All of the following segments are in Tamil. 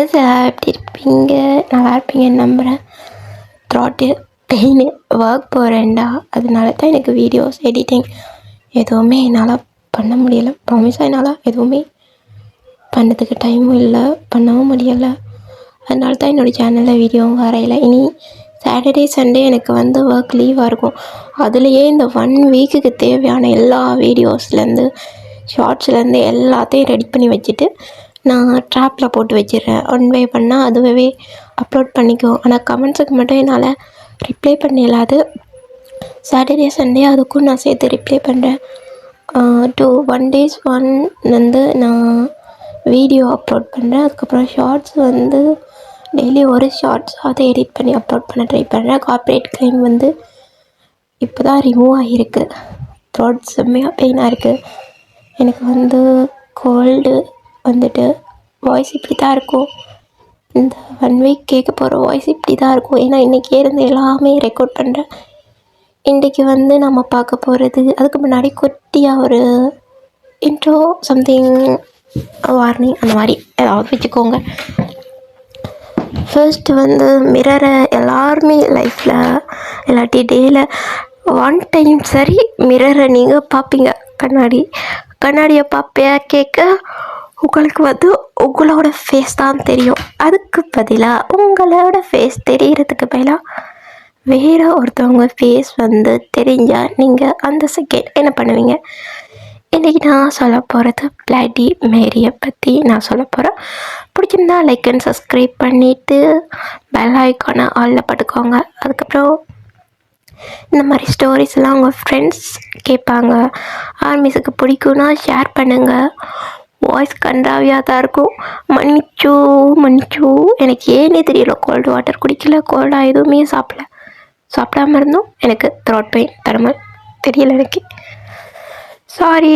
ஃப்ரெண்ட்ஸ் எல்லாம் எப்படி இருப்பீங்க? நல்லா இருப்பீங்கன்னு நம்புகிறேன். த்ராட்டு பெயின் ஒர்க் போகிறேன்டா, அதனால தான் எனக்கு வீடியோஸ் எடிட்டிங் எதுவுமே என்னால் பண்ண முடியலை. ப்ராமிஸாக என்னால் எதுவுமே பண்ணதுக்கு டைமும் இல்லை, பண்ணவும் முடியலை. அதனால தான் என்னோடய சேனலில் வீடியோவும் வரையில. இனி சாட்டர்டே சண்டே எனக்கு ஒர்க் லீவாக இருக்கும். அதுலேயே இந்த 1 வீக்குக்கு தேவையான எல்லா வீடியோஸ்லேருந்து ஷார்ட்ஸ்லேருந்து எல்லாத்தையும் ரெடி பண்ணி வச்சுட்டு நான் ட்ராப்பில் போட்டு வச்சிடுறேன். ஒன் வே பண்ணால் அதுவே அப்லோட் பண்ணிக்குவோம். ஆனால் கமெண்ட்ஸுக்கு மட்டும் என்னால் ரிப்ளை பண்ண இயலாது. சாட்டர்டே சண்டே அதுக்கும் நான் சேர்த்து ரிப்ளை பண்ணுறேன். 1 days நான் வீடியோ அப்லோட் பண்ணுறேன். அதுக்கப்புறம் ஷார்ட்ஸ் டெய்லி ஒரு ஷார்ட்ஸ் அதை எடிட் பண்ணி அப்லோட் பண்ண ட்ரை பண்ணுறேன். கார்ப்பரேட் கிளைம் இப்போ தான் ரிமூவ் ஆகியிருக்கு. த்ரோட் செம்மையாக பெயினாக இருக்குது. எனக்கு கோல்டு வாய்ஸ் இப்படி தான் இருக்கும். இந்த 1 வீக் கேட்க போகிற வாய்ஸ் இப்படி தான் இருக்கும். ஏன்னா இன்றைக்கே இருந்து எல்லாமே ரெக்கார்ட் பண்ணுறேன். இன்றைக்கி நம்ம பார்க்க போகிறது, அதுக்கு முன்னாடி குட்டியாக ஒரு இன்ட்ரோ சம்திங் வார்னிங் அந்த மாதிரி ஏதாவது வச்சுக்கோங்க. ஃபர்ஸ்ட்டு மிரரை எல்லாருமே லைஃப்பில் இல்லாட்டி டேயில் 1 டைம் சரி மிரரை நீங்கள் பார்ப்பீங்க. கண்ணாடியை பார்ப்பையா கேட்க உங்களுக்கு உங்களோட ஃபேஸ் தான் தெரியும். அதுக்கு பதிலாக உங்களோட ஃபேஸ் தெரியறதுக்கு பதிலாக வேறு ஒருத்தவங்க ஃபேஸ் தெரிஞ்சால் நீங்கள் அந்த செகண்ட் என்ன பண்ணுவீங்க? இன்றைக்கி நான் சொல்ல போகிறது பிளடி மேரியை பற்றி நான் சொல்ல போகிறேன். பிடிச்சிருந்தா லைக் அண்ட் சப்ஸ்கிரைப் பண்ணிவிட்டு பெல் ஐக்கானை ஆலில் போட்டுக்கோங்க. அதுக்கப்புறம் இந்த மாதிரி ஸ்டோரிஸ்லாம் உங்கள் ஃப்ரெண்ட்ஸ் கேட்பாங்க, ஆர்மிஸுக்கு பிடிக்கும்னா ஷேர் பண்ணுங்கள். வாய்ஸ் கண்டாவியாக தான் இருக்கும். மன்னிச்சு எனக்கு ஏன்னே தெரியல. கோல்டு வாட்டர் குடிக்கல, கோல்டாக எதுவுமே சாப்பிடாமல் இருந்தோம். எனக்கு த்ரோட் பெயின் தரமல் தெரியல எனக்கு. சாரி.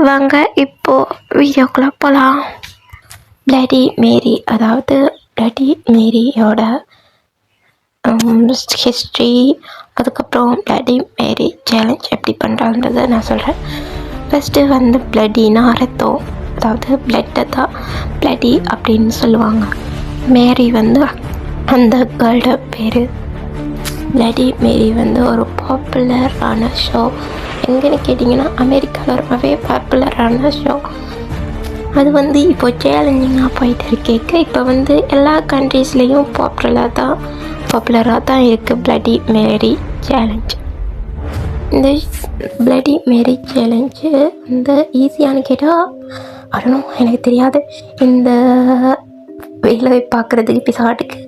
வாங்க இப்போது வீடியோக்குள்ளே போகலாம். பிளடி மேரி, அதாவது பிளடி மேரியோட ஹிஸ்ட்ரி, அதுக்கப்புறம் பிளடி மேரி சேலஞ்ச் எப்படி பண்ணுறான்றதை நான் சொல்கிறேன். ஃபஸ்ட்டு பிளடினா ரத்தம், அதாவது பிளட்டை தான் பிளடி அப்படின்னு சொல்லுவாங்க. மேரி அந்த கேர்ளோட பேர். பிளடி மேரி ஒரு பாப்புலரான ஷோ. எங்கன்னு கேட்டிங்கன்னா அமெரிக்காவில் ரொம்பவே பாப்புலரான ஷோ. அது இப்போ சேலஞ்சிங்காக போயிட்டு இருக்கேக்கு. இப்போ எல்லா கண்ட்ரீஸ்லேயும் பாப்புலராக தான் இருக்குது பிளடி மேரி சேலஞ்ச். இந்த பிளடி மேரி சேலஞ்சு ஈஸியானு கேட்டால் வரணும், எனக்கு தெரியாது. இந்த வேலை பார்க்குறதுக்கு பிசாட்டுக்கு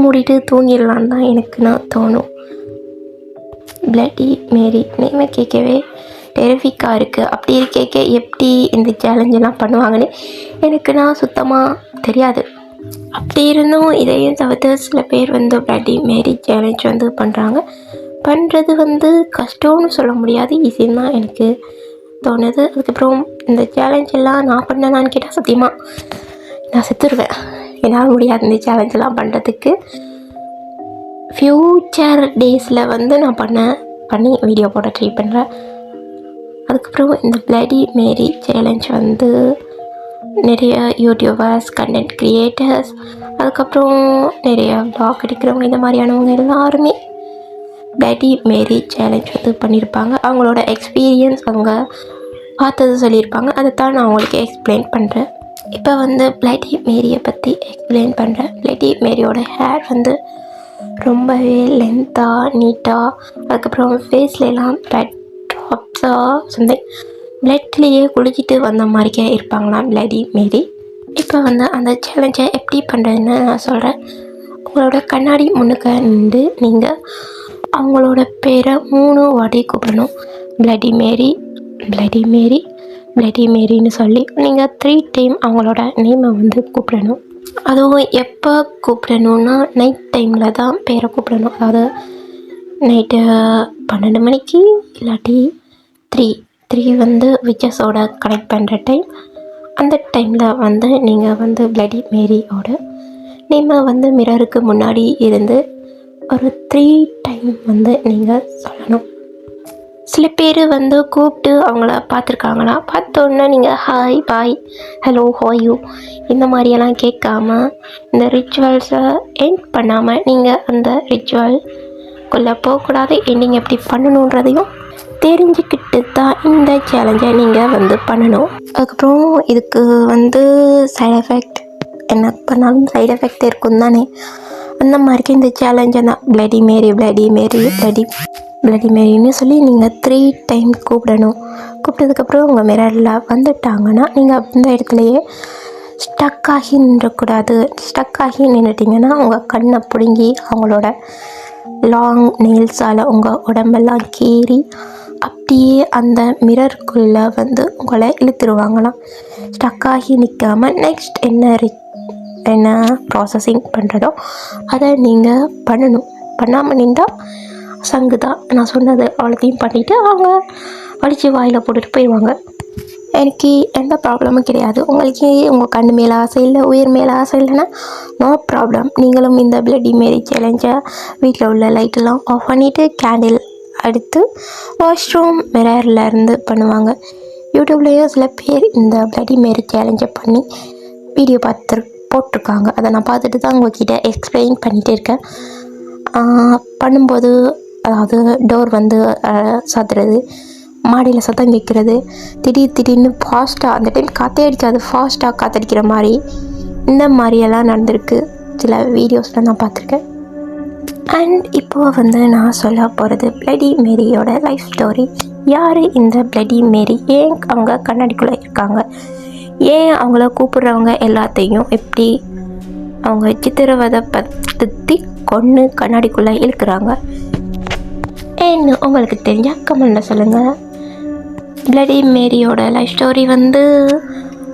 மூடிட்டு தூங்கிடலான்னு தான் எனக்கு தோணும். பிளடி மேரி நேமை கேட்கவே டெரிஃபிக்காக இருக்குது. அப்படி இருக்கேக்க எப்படி இந்த சேலஞ்செல்லாம் பண்ணுவாங்கன்னு எனக்கு சுத்தமாக தெரியாது. அப்படி இருந்தும் இதையும் தவிர்த்து சில பேர் பிளடி மேரி சேலஞ்ச் பண்ணுறாங்க. பண்ணுறது கஷ்டம்னு சொல்ல முடியாது, ஈஸின்னு தான் எனக்கு தோணுது. அதுக்கப்புறம் இந்த சேலஞ்செல்லாம் நான் பண்ணேனான்னு கேட்டால் சத்தியமாக நான் செத்துருவேன். என்னால் முடியாது இந்த சேலஞ்செல்லாம் பண்ணுறதுக்கு. ஃப்யூச்சர் டேஸில் நான் பண்ணி வீடியோ போட ட்ரை பண்ணுறேன். அதுக்கப்புறம் இந்த பிளடி மேரி சேலஞ்ச் நிறைய யூடியூபர்ஸ், கண்டென்ட் க்ரியேட்டர்ஸ், அதுக்கப்புறம் நிறைய வ்ளாக் எடுக்கிறவங்க, இந்த மாதிரியானவங்க எல்லாருமே பிளடி மேரி சேலஞ்ச் பண்ணியிருப்பாங்க. அவங்களோட எக்ஸ்பீரியன்ஸ் அவங்க பார்த்தது சொல்லியிருப்பாங்க. அதை தான் நான் அவங்களுக்கு எக்ஸ்பிளைன் பண்ணுறேன். இப்போ பிளடி மேரியை பற்றி எக்ஸ்பிளைன் பண்ணுறேன். பிளடி மேரியோட ஹேர் ரொம்பவே லென்த்தாக நீட்டாக, அதுக்கப்புறம் ஃபேஸ்லாம் பிளட் ட்ராப்ஸாக சம்திங் பிளட்லேயே குளிச்சுட்டு வந்த மாதிரிக்கே இருப்பாங்களாம் பிளடி மேரி. இப்போ அந்த சேலஞ்சை எப்படி பண்ணுறதுன்னு நான் சொல்கிறேன். உங்களோட கண்ணாடி முன்னுக்க நின்று நீங்கள் அவங்களோட பேரை 3 வாட்டி கூப்பிடணும். Bloody Mary, bloody Mary, bloody மேரின்னு சொல்லி நீங்கள் 3 டைம் அவங்களோட நேமை கூப்பிடணும். அதுவும் எப்போ கூப்பிடணுன்னா நைட் டைமில் தான் பேரை கூப்பிடணும். அதாவது நைட்டு 12 மணிக்கு இல்லாட்டி 3 விச்சஸோட கனெக்ட் பண்ணுற டைம். அந்த டைமில் நீங்கள் பிளடி மேரியோட நேமை மிரருக்கு முன்னாடி இருந்து ஒரு 3 டைம் நீங்கள் சொல்லணும். சில பேர் வந்து கூப்பிட்டு அவங்கள பார்த்துருக்காங்களா, பார்த்தோன்னே நீங்கள் ஹாய் பாய் ஹலோ ஹாயூ இந்த மாதிரியெல்லாம் கேட்காம இந்த ரிச்சுவல்ஸை எண்ட் பண்ணாமல் நீங்கள் அந்த ரிச்சுவல்குள்ளே போகக்கூடாது, எண்டிங் எப்படி பண்ணணுன்றதையும் தெரிஞ்சுக்கிட்டு தான் இந்த சேலஞ்சை நீங்கள் வந்து பண்ணணும். அதுக்கப்புறம் இதுக்கு வந்து சைட் எஃபெக்ட் என்ன பண்ணாலும் சைட் எஃபெக்ட் இருக்கும் தானே, அந்த மாதிரிக்கு இந்த சேலஞ்சை தான் பிளடி மேரின்னு சொல்லி நீங்கள் 3 டைம் கூப்பிடணும். கூப்பிட்டதுக்கப்புறம் உங்கள் மிரரில் வந்துட்டாங்கன்னா நீங்கள் அந்த இடத்துலையே ஸ்டக் ஆகி நின்றக்கூடாது. ஸ்டக் ஆகி நின்றுட்டிங்கன்னா உங்கள் கண்ணை பிடுங்கி அவங்களோட லாங் நெயில்ஸால் உங்கள் உடம்பெல்லாம் கீறி அப்படியே அந்த மிரருக்குள்ளே வந்து உங்களை இழுத்துருவாங்களாம். ஸ்டக் ஆகி நிற்காமல் நெக்ஸ்ட் என்ன ப்ராசஸிங் பண்ணுறதோ அதை நீங்கள் பண்ணணும். பண்ணாமல் நின்றால் சங்கு தான். நான் சொன்னது அவ்வளோத்தையும் பண்ணிவிட்டு அவங்க வலிச்சு வாயில் போட்டுட்டு போயிடுவாங்க. எனக்கு எந்த ப்ராப்ளமும் கிடையாது. உங்களுக்கு உங்கள் கண் மேலே ஆசை இல்லை, உயிர் மேலே ஆசை இல்லைன்னா நோ ப்ராப்ளம். நீங்களும் இந்த பிளடி மேரி சேலஞ்சை வீட்டில் உள்ள லைட்டெல்லாம் ஆஃப் பண்ணிவிட்டு கேண்டில் அடுத்து வாஷ்ரூம் மிரரில் இருந்து பண்ணுவாங்க. யூடியூப்லேயும் சில பேர் இந்த பிளடி மேரி சேலஞ்சை பண்ணி வீடியோ போட்டிருக்காங்க. அதை நான் பார்த்துட்டு தான் உங்கள்கிட்ட எக்ஸ்பிளைன் பண்ணிகிட்டே இருக்கேன். பண்ணும்போது அதாவது டோர் வந்து சாத்துறது, மாடியில் சத்தம் கேட்குறது, திடீர்னு ஃபாஸ்ட்டாக அந்த டைம் காற்றே அடிக்காது, ஃபாஸ்ட்டாக காற்றடிக்கிற மாதிரி இந்த மாதிரியெல்லாம் நடந்திருக்கு. சில வீடியோஸில் நான் பார்த்துருக்கேன். அண்ட் இப்போது வந்து நான் சொல்ல போகிறது பிளடி மேரியோட லைஃப் ஸ்டோரி. யார் இந்த பிளடி மேரி, ஏன் அவங்க கண்ணாடிக்குள்ளே இருக்காங்க, ஏன் அவங்கள கூப்பிட்றவங்க எல்லாத்தையும் எப்படி அவங்க சித்திரவதை படுத்தி கொன்று கண்ணாடிக்குள்ளே இழுக்கிறாங்க ஏன்னு உங்களுக்கு தெரிஞ்சால் கமெண்டில் சொல்லுங்கள். பிளடி மேரியோட லைஃப் ஸ்டோரி வந்து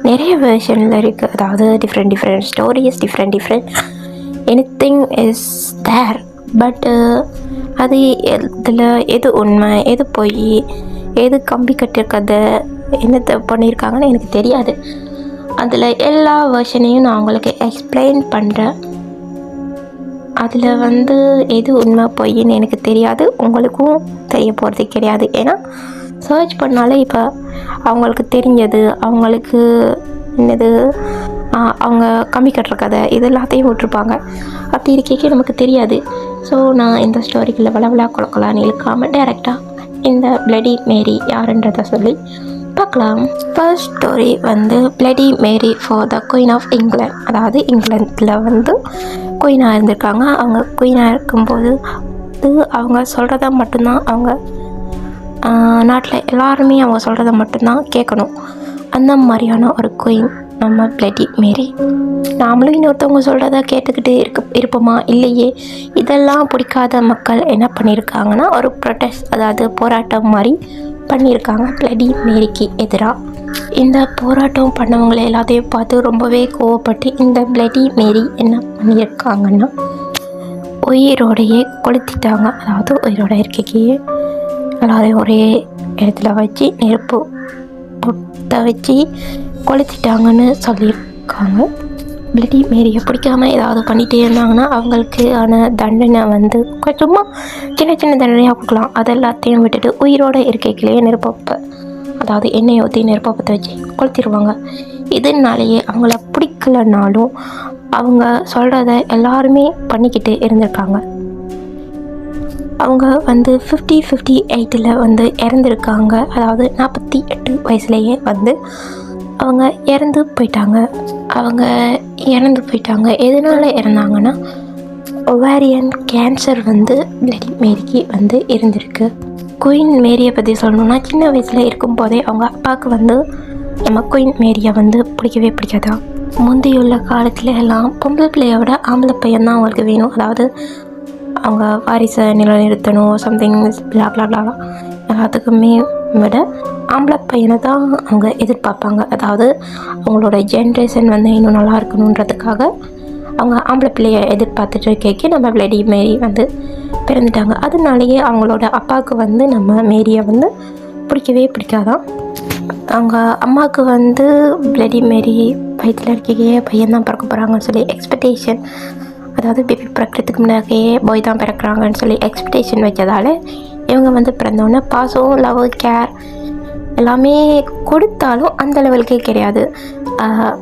நிறைய வெர்ஷனில் இருக்குது. அதாவது different stories, different anything is there. But அது இதில் எது உண்மை, எது பொய், எது கம்பி கட்டுற கதை, என்னத்தை பண்ணியிருக்காங்கன்னு எனக்கு தெரியாது. அதில் எல்லா வெர்ஷனையும் நான் உங்களுக்கு எக்ஸ்பிளைன் பண்ணுறேன். அதில் வந்து எது உண்மை பொய்ன்னு எனக்கு தெரியாது, உங்களுக்கும் தெரிய போகிறது கிடையாது. ஏன்னா சர்ச் பண்ணாலே இப்போ அவங்களுக்கு தெரிஞ்சது, அவங்களுக்கு என்னது அவங்க கம்மி கட்டுற கதை இது எல்லாத்தையும் விட்டுருப்பாங்க. அப்படி இருக்கே நமக்கு தெரியாது. ஸோ நான் இந்த ஸ்டோரிக்குள்ளே வளவலா கொலக்கலான்னு இழுக்காமல் டைரெக்டாக இந்த பிளடி மேரி யாருன்றதை சொல்லி பார்க்கலாம். ஃபர்ஸ்ட் ஸ்டோரி வந்து bloody Mary for the queen of England. அதாவது இங்கிலாந்தில் வந்து குயினாக இருந்திருக்காங்க. அவங்க குயினாக இருக்கும்போது அவங்க சொல்கிறத மட்டும்தான் அவங்க நாட்டில் எல்லாருமே அவங்க சொல்கிறத மட்டும்தான் கேட்கணும். அந்த மாதிரியான ஒரு குயின் நம்ம பிளடி மேரி. நாமளும் இன்னொருத்தவங்க சொல்கிறத கேட்டுக்கிட்டு இருப்போமா? இல்லையே. இதெல்லாம் பிடிக்காத மக்கள் என்ன பண்ணியிருக்காங்கன்னா ஒரு ப்ரொட்டஸ்ட், அதாவது போராட்டம் மாதிரி பண்ணியிருக்காங்க பிளடி மேரிக்கு எதிராக. இந்த போராட்டம் பண்ணவங்களை எல்லாத்தையும் பார்த்து ரொம்பவே கோவப்பட்டு இந்த பிளடி மேரி என்ன பண்ணியிருக்காங்கன்னா உயிரோடையே கொளுத்திட்டாங்க. அதாவது உயிரோட இருக்கையே எல்லாரையும் ஒரே இடத்துல வச்சு நெருப்பு பொட்ட வச்சு கொளுத்திட்டாங்கன்னு சொல்லியிருக்காங்க. பிளடி மேரியை பிடிக்காமல் ஏதாவது பண்ணிகிட்டே இருந்தாங்கன்னா அவங்களுக்கு ஆன தண்டனை வந்து சும்மா சின்ன தண்டனையாக கொடுக்கலாம். அது எல்லாத்தையும் விட்டுட்டு உயிரோட இருக்கைகளே அதாவது எண்ணெயை ஊற்றி நெருப்பத்தை வச்சு கொளுத்திடுவாங்க. இதனாலேயே அவங்கள பிடிக்கலனாலும் அவங்க சொல்கிறத எல்லாருமே பண்ணிக்கிட்டு இருந்திருக்காங்க. அவங்க வந்து 58 வந்து இறந்துருக்காங்க. அதாவது 48 வயசுலேயே வந்து அவங்க இறந்து போயிட்டாங்க. எதனால் இறந்தாங்கன்னா ஒவேரியன் கேன்சர் வந்து பிளடி மேரிக்கு வந்து இருந்திருக்கு. குயின் மேரியை பற்றி சொல்லணுன்னா சின்ன வயசில் இருக்கும்போதே அவங்க அப்பாவுக்கு வந்து நம்ம குயின் மேரியை வந்து பிடிக்கவே பிடிக்காதான். முந்தையுள்ள காலத்தில் எல்லாம் பொம்பளை பிள்ளையை விட ஆம்பளை பையன் அவங்களுக்கு வேணும். அதாவது அவங்க வாரிசை நிலைநிறுத்தணும், சம்திங் பிளாப்லாம் எல்லாத்துக்குமே விட ஆம்பளை பையனை தான் அவங்க எதிர்பார்ப்பாங்க. அதாவது அவங்களோட ஜென்ரேஷன் வந்து இன்னும் நல்லா இருக்கணுன்றதுக்காக அவங்க ஆம்பளை பிள்ளையை எதிர்பார்த்துட்டு கேட்க நம்ம பிளடி மேரி வந்து பிறந்துட்டாங்க. அதனாலேயே அவங்களோட அப்பாவுக்கு வந்து நம்ம மேரியை வந்து பிடிக்கவே பிடிக்காதான். அவங்க அம்மாவுக்கு வந்து பிளடி மேரி வயிற்றில் இருக்கையே பையன் தான் பிறக்க போகிறாங்கன்னு சொல்லி எக்ஸ்பெக்டேஷன், அதாவது பேபி பிறக்கிறதுக்கு முன்னாடியே பாய் தான் பிறக்கிறாங்கன்னு சொல்லி எக்ஸ்பெக்டேஷன் வச்சதால் இவங்க வந்து பிறந்தோடனே பாசம், லவ், கேர் எல்லாமே கொடுத்தாலும் அந்த லெவலுக்கே கிடையாது.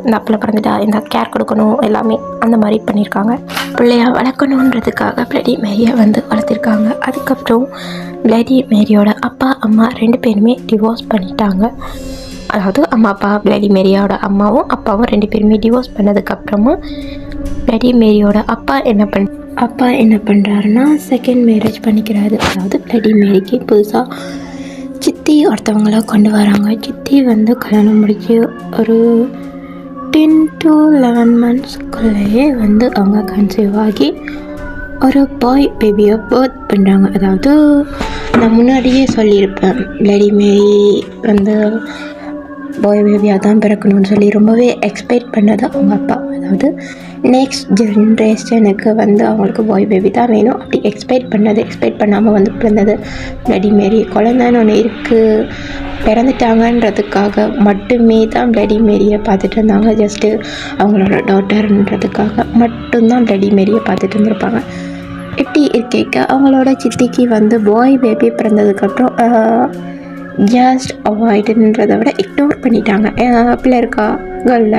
இந்த பிள்ளை பிறந்துட்டா இந்த கேர் கொடுக்கணும் எல்லாமே அந்த மாதிரி பண்ணியிருக்காங்க. பிள்ளைய வளர்க்கணுன்றதுக்காக பிளடி மேரியை வந்து வளர்த்திருக்காங்க. அதுக்கப்புறம் பிளடி மேரியோட அப்பா அம்மா 2 பேருமே டிவோர்ஸ் பண்ணிட்டாங்க. அதாவது அம்மா அப்பா பிளடி மேரியோட அம்மாவும் அப்பாவும் 2 பேருமே டிவோர்ஸ் பண்ணதுக்கப்புறமா பிளடி மேரியோட அப்பா என்ன பண்ணுறாருன்னா செகண்ட் மேரேஜ் பண்ணிக்கிறாரு. அதாவது பிளடி மேரிக்கு புதுசாக சித்தி ஒருத்தவங்கள கொண்டு வராங்க. சித்தி வந்து கல்யாணம் முடிச்சு ஒரு 10 to 11 monthsக்குள்ளேயே வந்து அவங்க கன்சீவ் ஆகி ஒரு பாய் பேபியை பர்த் பண்ணுறாங்க. அதாவது நான் முன்னாடியே சொல்லியிருப்பேன், பிளடி மேரி வந்து பாய் பேபியாக தான் பிறக்கணும்னு சொல்லி ரொம்பவே எக்ஸ்பெக்ட் பண்ணது அவங்க அப்பா. அதாவது நெக்ஸ்ட் ஜென்ரேஷனுக்கு வந்து அவங்களுக்கு பாய் பேபி தான் வேணும் அப்படி எக்ஸ்பெக்ட் பண்ணாமல் வந்து பிறந்தது பிளடி மேரி. குழந்தைன்னு ஒன்று இருக்குது, பிறந்துட்டாங்கன்றதுக்காக மட்டுமே தான் பிளடி மேரியை பார்த்துட்டு இருந்தாங்க. ஜஸ்ட்டு அவங்களோட டாட்டர்ன்றதுக்காக மட்டும்தான் பிளடி மேரியை பார்த்துட்டு இருந்திருப்பாங்க. இப்படி இருக்க அவங்களோட சித்திக்கு வந்து பாய் பேபி பிறந்ததுக்கப்புறம் ஜஸ்ட் அவாய்டுன்றதை விட இக்னோர் பண்ணிட்டாங்க. பிள்ளை இருக்கா கேர்ல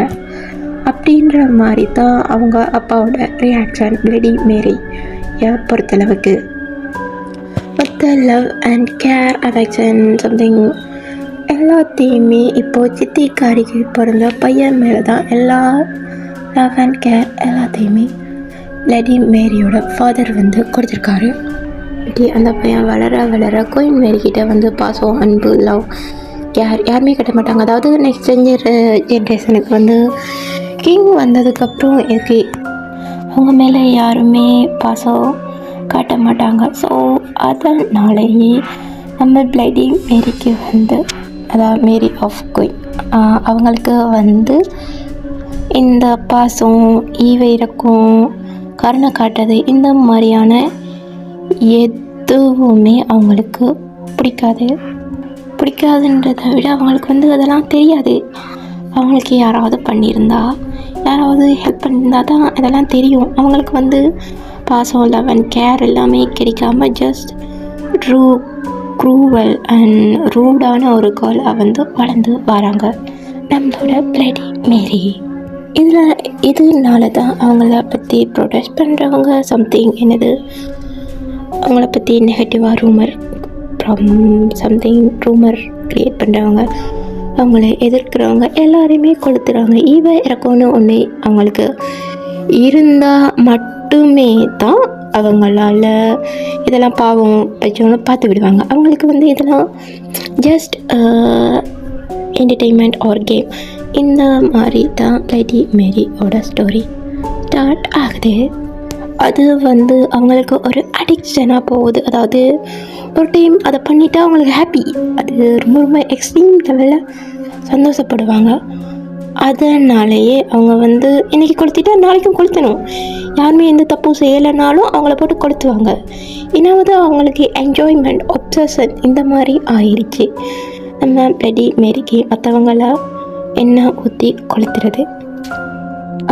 அப்படின்ற மாதிரி தான் அவங்க அப்பாவோட ரியாக்ஷன் பிளடி மேரியை பொறுத்தளவுக்கு. மற்ற love and care, affection, something எல்லாத்தையுமே இப்போது சித்திக்காரிக்கு பிறந்த பையன் மேலே தான் எல்லா லவ் அண்ட் கேர் எல்லாத்தையுமே பிளடி மேரியோட ஃபாதர் வந்து கொடுத்துருக்காரு. இப்படி அந்த பையன் வளர குயின் மேரிக்கிட்ட வந்து பாசம், அன்பு, லவ், கேர் யாருமே கட்ட மாட்டாங்க. அதாவது நெக்ஸ்ட் ஜென்ரேஷனுக்கு வந்து கிங் வந்ததுக்கப்புறம் இருக்கு அவங்க மேலே யாருமே பாசம் காட்ட மாட்டாங்க. ஸோ அதனாலேயே நம்ம பிளடி மேரிக்கு வந்து, அதாவது மேரி ஆஃப் குயின், அவங்களுக்கு வந்து இந்த பாசம், ஈவைரக்கம், கருணை காட்டுறது இந்த மாதிரியான எதுவுமே அவங்களுக்கு பிடிக்காதுன்றதை விட அவங்களுக்கு வந்து அதெல்லாம் தெரியாது. அவங்களுக்கு யாராவது பண்ணியிருந்தா, யாராவது ஹெல்ப் பண்ணியிருந்தா தான் அதெல்லாம் தெரியும். அவங்களுக்கு வந்து பாசம், லவ் அண்ட் கேர் எல்லாமே கிடைக்காம ஜஸ்ட் க்ரூவல் அண்ட் ரூடான ஒரு கேர்ளாக வந்து வளர்ந்து வராங்க நம்மளோட பிளடி மேரி. இதனால தான் அவங்கள பற்றி ப்ரொடெஸ்ட் பண்ணுறவங்க சம்திங் அவங்கள பற்றி நெகட்டிவாக ரூமர் க்ரியேட் பண்ணுறவங்க, அவங்கள எதிர்க்கிறவங்க எல்லாரையுமே கொளுத்துறாங்க. இறக்கம்னு ஒன்று அவங்களுக்கு இருந்தால் மட்டுமே தான் அவங்களால இதெல்லாம் பாவம் பிரச்சனை பார்த்து விடுவாங்க. அவங்களுக்கு வந்து இதெல்லாம் ஜஸ்ட் என்டர்டெயின்மெண்ட் ஆர் கேம். இந்த மாதிரி தான் பிளடி மேரியோட ஸ்டோரி ஸ்டார்ட் ஆகுது. அது வந்து அவங்களுக்கு ஒரு அடிக்ஷனாக போகுது. அதாவது ஒரு டைம் அதை பண்ணிட்டா அவங்களுக்கு ஹாப்பி, அது ரொம்ப எக்ஸ்ட்ரீம் லெவலில் சந்தோஷப்படுவாங்க. அதனாலேயே அவங்க வந்து இன்றைக்கி கொளுத்திட்டா நாளைக்கும் கொளுத்தணும். யாருமே எந்த தப்பும் செய்யலைனாலும் அவங்கள போட்டு கொளுத்துவாங்க. ஏன்னாவது அவங்களுக்கு என்ஜாய்மெண்ட், ஒப்சஷன் இந்த மாதிரி ஆயிடுச்சு. நம்ம பிளடி மேரிக்கு மற்றவங்கள எண்ணெய் ஊற்றி கொளுத்துறது.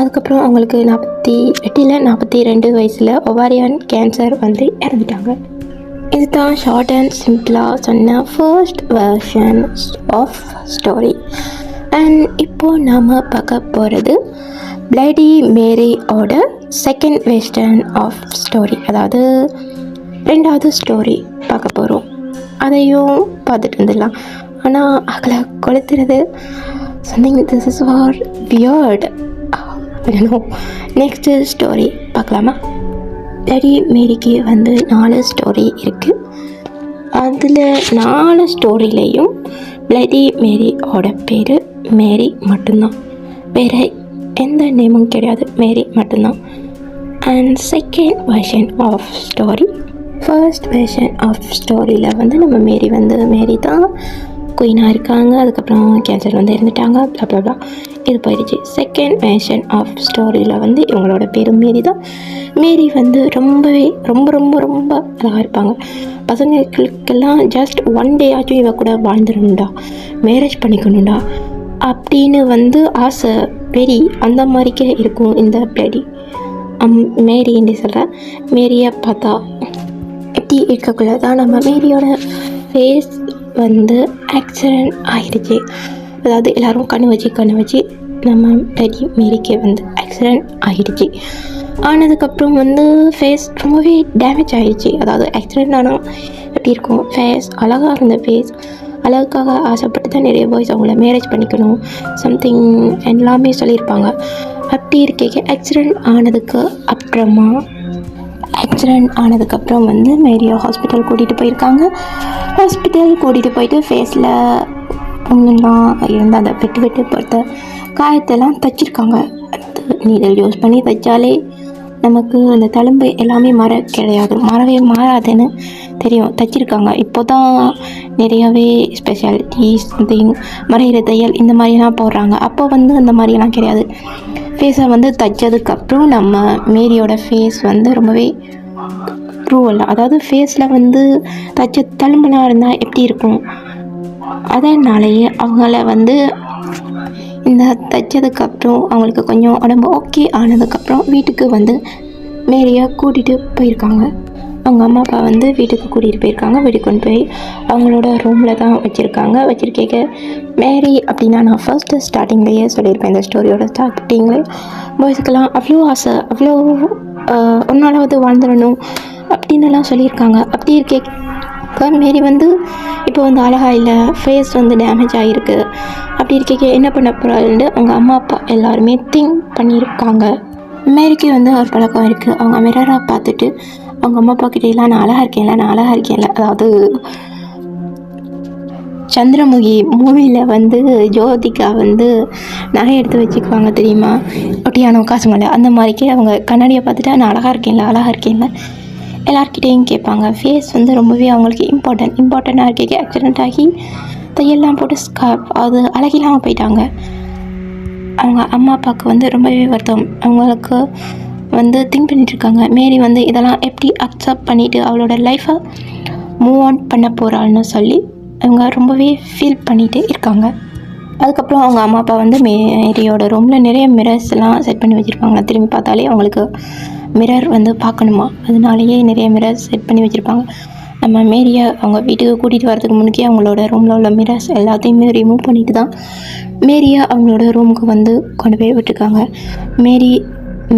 அதுக்கப்புறம் அவங்களுக்கு 42 வயசில் ஒவாரியன் கேன்சர் வந்து இறந்துட்டாங்க. இதுதான் ஷார்ட் அண்ட் சிம்பிளாக சொன்ன first version of story. And இப்போது நாம் பார்க்க போகிறது பிளடி மேரியோட செகண்ட் வெர்ஷன் ஆஃப் ஸ்டோரி, அதாவது 2வது ஸ்டோரி பார்க்க போகிறோம். அதையும் பார்த்துட்டு வந்துடலாம். ஆனால் அவளை கொளுத்துறது something this is far weird. Next story பார்க்கலாமா? பிளடி மேரிக்கு வந்து 4 ஸ்டோரி இருக்குது. அதில் 4 ஸ்டோரியிலையும் பிளடி மேரியோட பேர் மேரி மட்டும்தான், வேறு எந்த நேமும் கிடையாது, மேரி மட்டும்தான். And second version of story, first version of ஸ்டோரியில் வந்து நம்ம மேரி தான் குயினாக இருக்காங்க. அதுக்கப்புறம் கேன்சர் வந்து இறந்துட்டாங்க, ப்ளா இது போயிடுச்சு. செகண்ட் வெர்ஷன் ஆஃப் ஸ்டோரியில் வந்து இவங்களோட பேரும் மேரி தான். மேரி வந்து ரொம்ப அழகாக இருப்பாங்க. பசங்களுக்கெல்லாம் ஜஸ்ட் 1 day ஆச்சும் இவ கூட வாழ்ந்துடணுண்டா, மேரேஜ் பண்ணிக்கணுண்டா அப்படின்னு வந்து ஆசை, வெறி அந்த மாதிரிக்கே இருக்கும் இந்த பிளடி மேரின்னு சொல்கிறேன். மேரியை பார்த்தா இப்படி இருக்கக்குள்ள தான் நம்ம மேரியோட ஃபேஸ் வந்து ஆக்சிடெண்ட் ஆகிடுச்சு. அதாவது எல்லோரும் கண்ணு வச்சு நம்ம டேடி மேரிக்கு வந்து ஆக்சிடெண்ட் ஆகிடுச்சு. ஆனதுக்கப்புறம் வந்து ஃபேஸ் ரொம்பவே டேமேஜ் ஆகிடுச்சு. அதாவது ஆக்சிடெண்ட் ஆனால் எப்படி இருக்கும், ஃபேஸ் அழகாக இருந்த ஃபேஸ் அழகுக்காக ஆசைப்பட்டு தான் நிறைய பாய்ஸ் அவங்கள மேரேஜ் பண்ணிக்கணும் சம்திங் எல்லாமே சொல்லியிருப்பாங்க. அப்படி இருக்க ஆக்சிடெண்ட் ஆனதுக்கப்புறம் வந்து மேரியா ஹாஸ்பிட்டல் கூட்டிகிட்டு போயிருக்காங்க. ஹாஸ்பிட்டல் கூட்டிகிட்டு போயிட்டு ஃபேஸில் புண்ணுலாம் இருந்த அந்த வெட்டு பொறுத்த காயத்தெல்லாம் தைச்சிருக்காங்க. நீடல் யூஸ் பண்ணி தைச்சாலே நமக்கு அந்த தழும்பு எல்லாமே மறவே மாறாதுன்னு தெரியும். தைச்சிருக்காங்க. இப்போ தான் நிறையாவே ஸ்பெஷாலிட்டிஸ் சம்திங் மறையிற தையல் இந்த மாதிரிலாம் போடுறாங்க. அப்போ வந்து அந்த மாதிரியெல்லாம் கிடையாது. ஃபேஸை வந்து தைச்சதுக்கப்புறம் நம்ம மேரியோட ஃபேஸ் வந்து ரொம்பவே ட்ரூவல்ல, அதாவது ஃபேஸில் வந்து தைச்ச தழும்புலாம் இருந்தால் எப்படி இருக்கும், அதனாலேயே அவங்கள வந்து இந்த தைச்சதுக்கப்புறம் அவங்களுக்கு கொஞ்சம் உடம்பு ஓகே ஆனதுக்கப்புறம் வீட்டுக்கு வந்து மேரியை கூட்டிகிட்டு போயிருக்காங்க. அவங்க அம்மா அப்பா வந்து வீட்டுக்கு கூட்டிகிட்டு போயிருக்காங்க. வீட்டுக்கு கொண்டு போய் அவங்களோட ரூமில் தான் வச்சுருக்கேக்க மேரி அப்படின்னா நான் ஃபர்ஸ்ட்டு ஸ்டார்டிங்லேயே சொல்லியிருப்பேன். இந்த ஸ்டோரியோட ஸ்டார்டிங்லேயே பாய்ஸுக்கெல்லாம் அவ்வளோ ஆசை, அவ்வளோ ஒன்னாலாவது வாழ்ந்துடணும் அப்படின்னுலாம் சொல்லியிருக்காங்க. அப்படி இருக்க மேரி வந்து இப்போ வந்து அழகாக இல்லை, ஃபேஸ் வந்து டேமேஜ் ஆகிருக்கு. அப்படி இருக்க என்ன பண்ண போகிறாள்னு அவங்க அம்மா அப்பா எல்லாருமே திங்க் பண்ணியிருக்காங்க. மேரிக்கு வந்து ஒரு பழக்கம் இருக்குது. அவங்க மிரராக பார்த்துட்டு அவங்க அம்மா அப்பா கிட்டேலாம் நான் அழகாக இருக்கேன்ல, அதாவது சந்திரமுகி மூவியில் வந்து ஜோதிகா வந்து நகை எடுத்து வச்சுக்குவாங்க தெரியுமா, ஒட்டியானோ காசு மேலே, அந்த மாதிரிக்கே அவங்க கண்ணாடியை பார்த்துட்டு நான் அழகாக இருக்கேன்ல எல்லார்கிட்டையும் கேட்பாங்க. ஃபேஸ் வந்து ரொம்பவே அவங்களுக்கு இம்பார்ட்டண்ட்டாக இருக்க ஆக்சிடெண்ட் ஆகி தையெல்லாம் போட்டு அது அழகில்லாமல் போயிட்டாங்க. அவங்க அம்மா அப்பாவுக்கு வந்து ரொம்பவே வருத்தம். அவங்களுக்கு வந்து திங்க் பண்ணிகிட்ருக்காங்க மேரி வந்து இதெல்லாம் எப்படி அக்செப்ட் பண்ணிவிட்டு அவளோட லைஃப்பை மூவ் ஆன் பண்ண போகிறாள்னு சொல்லி அவங்க ரொம்பவே ஃபீல் பண்ணிகிட்டு இருக்காங்க. அதுக்கப்புறம் அவங்க அம்மா அப்பா வந்து மேரியோட ரூமில் நிறைய மிரர்ஸ்லாம் செட் பண்ணி வச்சுருப்பாங்க. திரும்பி பார்த்தாலே அவங்களுக்கு மிரர் வந்து பார்க்கணுமா, அதனாலேயே நிறைய மிரர்ஸ் செட் பண்ணி வச்சுருப்பாங்க. நம்ம மேரியை அவங்க வீட்டுக்கு கூட்டிகிட்டு வரதுக்கு முன்னாடியே அவங்களோட ரூமில் உள்ள மிரர்ஸ் எல்லாத்தையுமே ரிமூவ் பண்ணிட்டு தான் மேரியை அவங்களோட ரூமுக்கு வந்து கொண்டு போய் விட்டுருக்காங்க. மேரி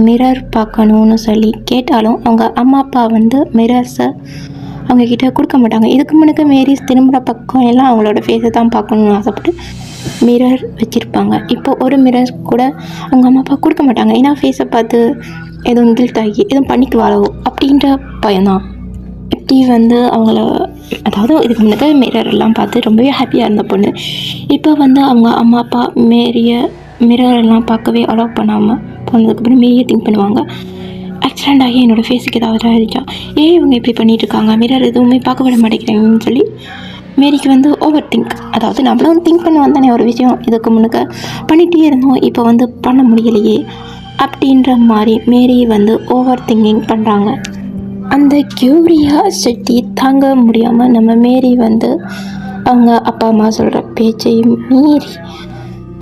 மிரர் பார்க்கணுன்னு சொல்லி கேட்டாலும் அவங்க அம்மா அப்பா வந்து மிரர்ஸை அவங்கக்கிட்ட கொடுக்க மாட்டாங்க. இதுக்கு முன்னுக்கு மேரி திரும்புகிற பக்கம் எல்லாம் அவங்களோட ஃபேஸை தான் பார்க்கணுன்னு ஆசைப்பட்டு மிரர் வச்சுருப்பாங்க. இப்போ ஒரு மிரர் கூட அவங்க அம்மா அப்பா கொடுக்க மாட்டாங்க. ஏன்னா ஃபேஸை பார்த்து எதுவும் கில்ட் ஆகி எதுவும் பண்ணிக்குவாளோ அப்படின்ற பயம்தான். இப்படி வந்து அவங்கள, அதாவது இதுக்கு முன்னாடி மிரர் எல்லாம் பார்த்து ரொம்பவே ஹாப்பியாக இருந்த பொண்ணு இப்போ வந்து அவங்க அம்மா அப்பா மிரர் எல்லாம் பார்க்கவே அலோவ் பண்ணாமல் போனதுக்கப்புறம் மேரியை திங்க் பண்ணுவாங்க, ஆக்சிடெண்ட் ஆகி என்னோடய ஃபேஸுக்கு ஏதாவது ஆகிடுச்சா, ஏன் இவங்க இப்படி பண்ணிகிட்ருக்காங்க, மிரர் எதுவுமே பார்க்க விட மாட்டேங்கிறாங்கன்னு சொல்லி மேரிக்கு வந்து ஓவர் திங்க், அதாவது நம்மளும் திங்க் பண்ணுவோம் தானே ஒரு விஷயம், இதுக்கு முன்னுக்க பண்ணிகிட்டே இருந்தோம் இப்போ வந்து பண்ண முடியலையே அப்படின்ற மாதிரி மேரி வந்து ஓவர் திங்கிங் பண்ணுறாங்க. அந்த கியூரியாசிட்டி தாங்க முடியாமல் நம்ம மேரி வந்து அவங்க அப்பா அம்மா சொல்கிற பேச்சையும் மீறி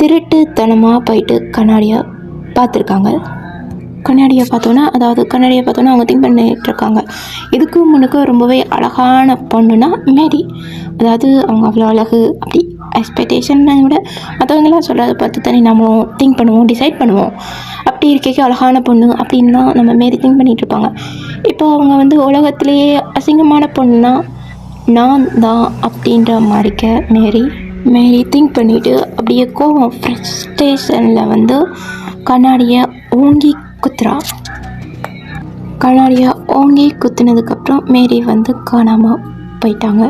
திருட்டுத்தனமாக போயிட்டு கண்ணாடியை பார்த்துருக்காங்க. கண்ணாடியை பார்த்தோன்னா அவங்க திங்க் பண்ணிகிட்ருக்காங்க, இதுக்கு முன்னுக்கு ரொம்பவே அழகான பொண்ணுன்னா மேரி, அதாவது அவங்க அவ்வளோ அழகு அப்படி எக்ஸ்பெக்டேஷனை விட மற்றவங்களாம் சொல்கிறத பார்த்து தானே நம்மளும் திங்க் பண்ணுவோம், டிசைட் பண்ணுவோம். அப்படி இருக்க அழகான பொண்ணு அப்படின்னு தான் நம்ம மேரி திங்க் பண்ணிகிட்ருப்பாங்க. இப்போ அவங்க வந்து உலகத்துலேயே அசிங்கமான பொண்ணுன்னா நான் தான் அப்படின்ற மாதிரிக்க மேரி திங்க் பண்ணிவிட்டு அப்படியே கோவம் ஃப்ரஸ்ட்ரேஷனில் வந்து கண்ணாடியை ஓங்கி குத்துனதுக்கப்புறம் மேரி வந்து காணாமல் போயிட்டாங்க.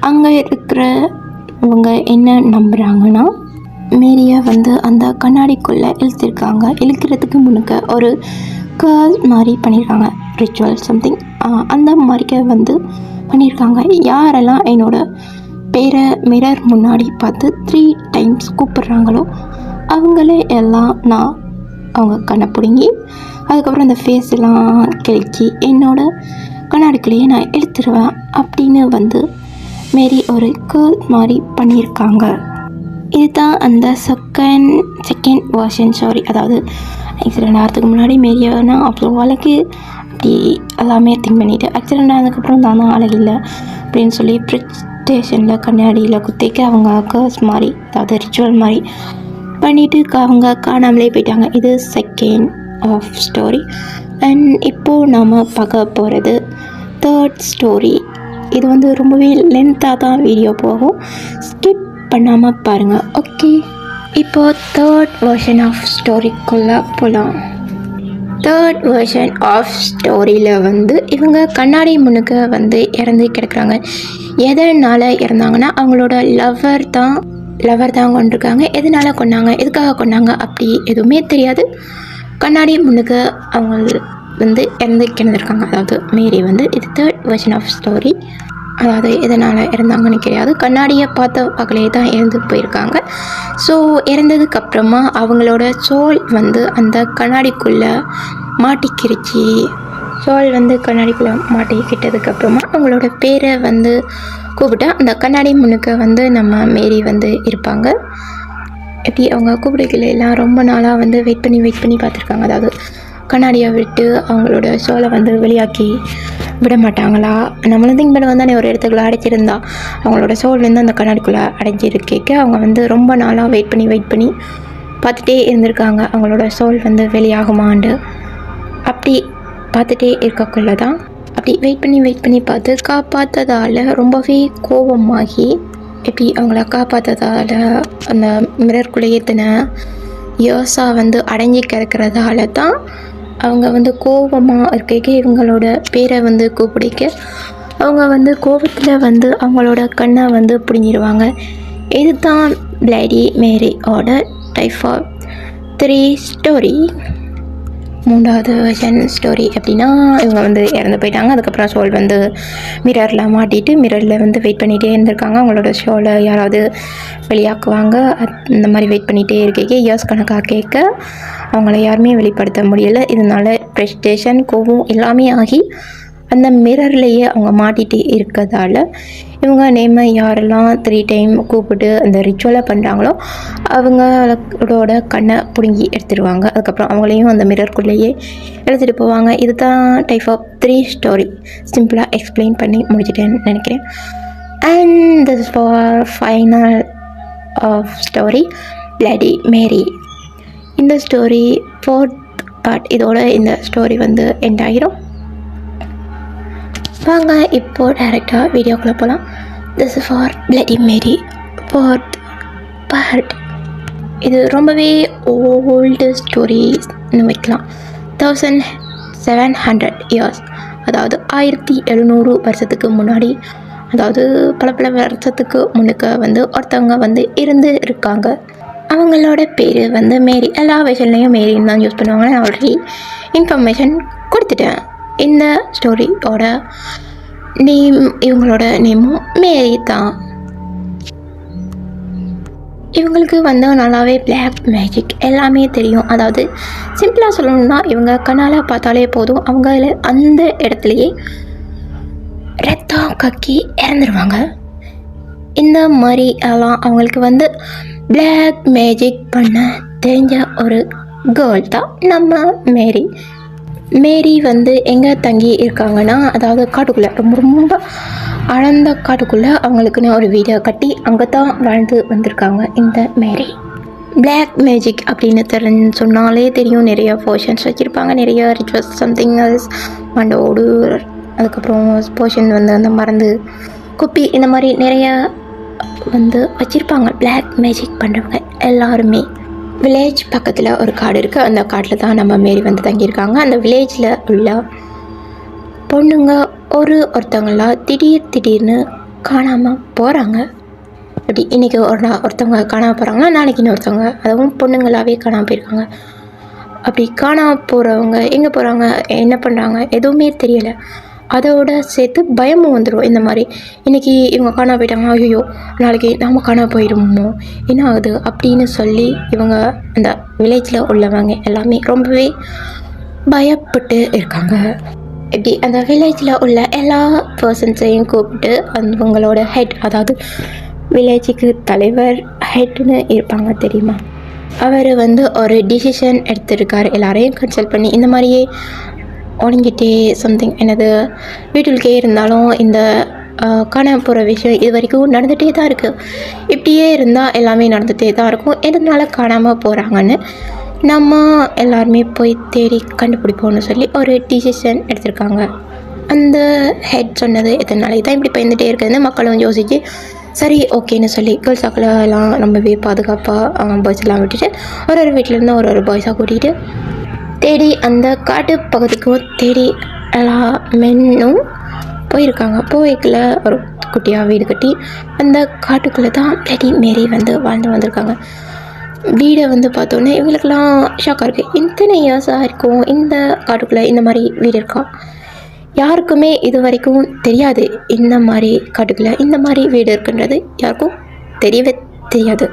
அங்கே இருக்கிறவங்க என்ன நம்புகிறாங்கன்னா மேரியை வந்து அந்த கண்ணாடிக்குள்ளே இழுக்கிறதுக்கு முன்னுக்க ஒரு கேர்ள் மாதிரி பண்ணியிருக்காங்க, ரிச்சுவல் சம்திங் அந்த மாதிரிக்க வந்து பண்ணியிருக்காங்க. யாரெல்லாம் என்னோட பேரை மிரர் முன்னாடி பார்த்து 3 times கூப்பிட்றாங்களோ அவங்களே எல்லாம் நான் அவங்க கண்ணை பிடுங்கி அதுக்கப்புறம் அந்த ஃபேஸெல்லாம் கிழிச்சி என்னோட கண்ணாடிக்குள்ளேயே நான் இழுத்துருவேன் அப்படின்னு வந்து மேரி ஒரு கேர்ள் மாதிரி பண்ணியிருக்காங்க. இதுதான் அந்த செகண்ட் வெர்ஷன் ஸ்டோரி. அதாவது ஆக்சிடெண்ட் ஆகிறதுக்கு முன்னாடி மேரியை நான் அவ்வளோ அழகு அப்படி எல்லாமே திங்க் பண்ணிவிட்டு ஆக்சிடெண்ட் ஆனதுக்கப்புறம் தானே அழகில்லை அப்படின்னு சொல்லி ஸ்டேஷனில் கண்ணாடியில் குத்திக்க அவங்க கர்ஸ் மாதிரி அதாவது ரிச்சுவல் மாதிரி பண்ணிவிட்டு அவங்க காணாமலே போயிட்டாங்க. இது செகண்ட் ஆஃப் ஸ்டோரி. அண்ட் இப்போது நாம் பார்க்க போகிறது தேர்ட் ஸ்டோரி. இது வந்து ரொம்பவே லென்த்தாக தான் வீடியோ போகும், ஸ்கிப் பண்ணாமல் பாருங்கள். ஓகே, இப்போது தேர்ட் வெர்ஷன் ஆஃப் ஸ்டோரிக்குள்ளே போகலாம். தேர்ட் வெர்ஷன் ஆஃப் ஸ்டோரியில் வந்து இவங்க கண்ணாடி முன்னுக்கு வந்து இறந்து கிடக்குறாங்க. எதனால் இறந்தாங்கன்னா அவங்களோட லவர் தான் கொண்டிருக்காங்க. எதனால் கொண்டாங்க, எதுக்காக கொண்டாங்க அப்படி எதுவுமே தெரியாது. கண்ணாடி முன்னுக்கு அவங்க வந்து இறந்து கிடந்திருக்காங்க. அதாவது மேரி வந்து இது தேர்ட் வெர்ஷன் ஆஃப் ஸ்டோரி. அதாவது எதனால் இறந்தாங்கன்னு கிடையாது, கண்ணாடியை பார்க்கலே தான் இறந்து போயிருக்காங்க. ஸோ இறந்ததுக்கப்புறமா அவங்களோட சோல் வந்து அந்த கண்ணாடிக்குள்ளே மாட்டிக்கிருச்சு. சோல் வந்து கண்ணாடிக்குள்ளே மாட்டிக்கிட்டதுக்கப்புறமா அவங்களோட பேரை வந்து கூப்பிட்டா அந்த கண்ணாடி முன்னுக்கு வந்து நம்ம மேரி வந்து இருப்பாங்க. எப்படி அவங்க கூப்பிடுக்கல எல்லாம் ரொம்ப நாளாக வந்து வெயிட் பண்ணி பார்த்துருக்காங்க. அதாவது கண்ணாடியை விட்டு அவங்களோட சோலை வந்து வெளியாக்கி விட மாட்டாங்களா, நம்மளும் திங்க் பண்ண வந்தானே ஒரு இடத்துக்குள்ளே அடைச்சிருந்தா அவங்களோட சோல் வந்து அந்த கண்ணாடிக்குள்ளே அடைஞ்சிருக்கேக்க அவங்க வந்து ரொம்ப நாளாக வெயிட் பண்ணி பார்த்துட்டே இருந்திருக்காங்க அவங்களோட சோல் வந்து வெளியாகுமாண்டு. அப்படி பார்த்துட்டே இருக்கக்குள்ள தான் அப்படி வெயிட் பண்ணி பார்த்து காப்பாற்றதால் ரொம்பவே கோபமாகி எப்படி அவங்கள காப்பாற்றதால் அந்த மிரர்க்குள்ளே ஏற்றின இயர்ஸாக வந்து அடைஞ்சி கிடக்கிறதால தான் அவங்க வந்து கோபமாக இருக்க இவங்களோட பேரை வந்து கூப்பிடிக்க அவங்க வந்து கோபத்தில் வந்து அவங்களோட கண்ணை வந்து பிடிங்கிடுவாங்க. இது தான் பிளடி மேரியோட டைப் ஆஃப் 3 ஸ்டோரி. மூன்றாவது வெர்ஷன் ஸ்டோரி எப்படின்னா இவங்க வந்து இறந்து போயிட்டாங்க. அதுக்கப்புறம் சோல் வந்து மிரரில் மாட்டிட்டு மிரரில் வந்து வெயிட் பண்ணிகிட்டே இருந்திருக்காங்க. அவங்களோட ஷோவில் யாராவது வெளியாக்குவாங்க. அந்த மாதிரி வெயிட் பண்ணிகிட்டே இருக்க இயர்ஸ் கணக்காக கேட்க அவங்கள யாருமே வெளிப்படுத்த முடியலை. இதனால ஃப்ரஸ்ட்ரேஷன் கோவம் எல்லாமே ஆகி அந்த மிரர்லேயே அவங்க மாட்டிகிட்டு இருக்கிறதால இவங்க நேமை யாரெல்லாம் 3 டைம் கூப்பிட்டு அந்த ரிச்சுவலை பண்ணுறாங்களோ அவங்களோட கண்ணை பிடுங்கி எடுத்துடுவாங்க. அதுக்கப்புறம் அவங்களையும் அந்த மிரர்க்குள்ளேயே எடுத்துகிட்டு போவாங்க. இது தான் டைப் ஆஃப் 3 ஸ்டோரி. சிம்பிளாக எக்ஸ்பிளைன் பண்ணி முடிச்சிட்டேன்னு நினைக்கிறேன். And this for final of story bloody Mary. இந்த ஸ்டோரி 4th பார்ட். இதோட இந்த ஸ்டோரி வந்து எண்ட் ஆகிரும். வாங்க இப்போது டைரெக்டாக வீடியோக்குள்ளே போகலாம். This is for bloody Mary 4th part. இது ரொம்பவே ஓல்டு ஸ்டோரின்னு வைக்கலாம். 1700 இயர்ஸ், அதாவது 1700 வருஷத்துக்கு முன்னாடி, அதாவது பல வருஷத்துக்கு முன்னுக்கு வந்து ஒருத்தவங்க வந்து இருந்து இருக்காங்க. அவங்களோட பேர் வந்து மேரி. எல்லா வெர்ஷன்லேயும் மேரின்னு தான் யூஸ் பண்ணுவாங்க. நான் ஆல்ரெடி இன்ஃபர்மேஷன் கொடுத்துட்டேன். இந்த ஸ்டோரியோட நேம், இவங்களோட நேமும் மேரி தான். இவங்களுக்கு வந்து நல்லாவே பிளாக் மேஜிக் எல்லாமே தெரியும். அதாவது சிம்பிளாக சொல்லணும்னா இவங்க கண்ணால் பார்த்தாலே போதும் அவங்கள அந்த இடத்துலையே ரத்தம் கக்கி இறந்துருவாங்க. இந்த மாதிரி எல்லாம் அவங்களுக்கு வந்து பிளாக் மேஜிக் பண்ண தெரிஞ்ச ஒரு கேர்ள் தான் நம்ம மேரி. மேரி வந்து எங்கே தங்கி இருக்காங்கன்னா, அதாவது காட்டுக்குள்ளே, ரொம்ப அழந்த காட்டுக்குள்ளே அவங்களுக்குன்னு ஒரு வீடை கட்டி அங்கே தான் வாழ்ந்து வந்திருக்காங்க இந்த மேரி. பிளாக் மேஜிக் அப்படின்னு சொன்னாலே தெரியும், நிறைய போர்ஷன்ஸ் வச்சுருப்பாங்க, நிறைய ரிச்சுவல்ஸ் சம்திங் எல்ஸ், மண்டோடு, அதுக்கப்புறம் போர்ஷன் வந்து அந்த மருந்து குப்பி, இந்த மாதிரி நிறைய வந்து வச்சுருப்பாங்க பிளாக் மேஜிக் பண்ணுறவங்க எல்லாருமே. வில்லேஜ் பக்கத்தில் ஒரு காடு இருக்குது. அந்த காட்டில் தான் நம்ம மேரி வந்து தங்கியிருக்காங்க. அந்த வில்லேஜில் உள்ள பொண்ணுங்க ஒருத்தவங்களாம் திடீர்னு காணாமல் போகிறாங்க. அப்படி இன்றைக்கி ஒருத்தவங்க காணாமல் போகிறாங்கன்னா நாளைக்கு இன்னொருத்தவங்க, அதுவும் பொண்ணுங்களாகவே காணாமல் போயிருக்காங்க. அப்படி காணாமல் போகிறவங்க எங்கே போகிறாங்க, என்ன பண்ணுறாங்க எதுவுமே தெரியலை. அதோடு சேர்த்து பயமும் வந்துடும். இந்த மாதிரி இன்றைக்கி இவங்க காணா போயிட்டாங்க, ஐயோ நாளைக்கு நாம் காணா போயிடுமோ, என்ன ஆகுது அப்படின்னு சொல்லி இவங்க அந்த வில்லேஜில் உள்ளவங்க எல்லாமே ரொம்பவே பயப்பட்டு இருக்காங்க. இப்படி அந்த வில்லேஜில் உள்ள எல்லா பர்சன்ஸையும் கூப்பிட்டு அவங்களோட ஹெட், அதாவது வில்லேஜுக்கு தலைவர் ஹெட்னு இருப்பாங்க தெரியுமா, அவர் வந்து ஒரு டிசிஷன் எடுத்திருக்காரு. எல்லாரையும் கன்சல்ட் பண்ணி இந்த மாதிரியே ஒடுங்கிட்டே சம்திங் என்னது வீட்டுக்கே இருந்தாலும் இந்த காணாமல் போகிற விஷயம் இது வரைக்கும் நடந்துகிட்டே தான் இருக்குது. இப்படியே இருந்தால் எல்லாமே நடந்துகிட்டே தான் இருக்கும். எதனால காணாமல் போகிறாங்கன்னு நம்ம எல்லாருமே போய் தேடி கண்டுபிடிப்போம்னு சொல்லி ஒரு டிசிஷன் எடுத்திருக்காங்க. அந்த ஹெட் சொன்னது எத்தனை தான் இப்படி பயந்துகிட்டே இருக்குதுன்னு மக்களும் யோசிச்சு சரி ஓகேன்னு சொல்லி கேர்ள்ஸ் எல்லாம் ரொம்பவே பாதுகாப்பாக பாய்ஸ் எல்லாம் விட்டுட்டு ஒரு வீட்டிலேருந்து ஒரு பாய்ஸாக கூட்டிகிட்டு தேடி அந்த காட்டு பகுதிக்கும் தேடி எல்லா மென்னும் போயிருக்காங்க. போய்க்குள்ள ஒரு குட்டியாக வீடு கட்டி அந்த காட்டுக்குள்ளே தான் பிளடி மேரி வந்து வாழ்ந்து வந்திருக்காங்க. வீடை வந்து பார்த்தோன்னே இவங்களுக்கெல்லாம் ஷாக்காக இருக்குது. இத்தனை இயர்ஸாக இருக்கும் இந்த காட்டுக்குள்ளே இந்த மாதிரி வீடு இருக்கா? யாருக்குமே இது வரைக்கும் தெரியாது. இந்த மாதிரி காட்டுக்குள்ளே இந்த மாதிரி வீடு இருக்குன்றது யாருக்கும் தெரியவே தெரியாது.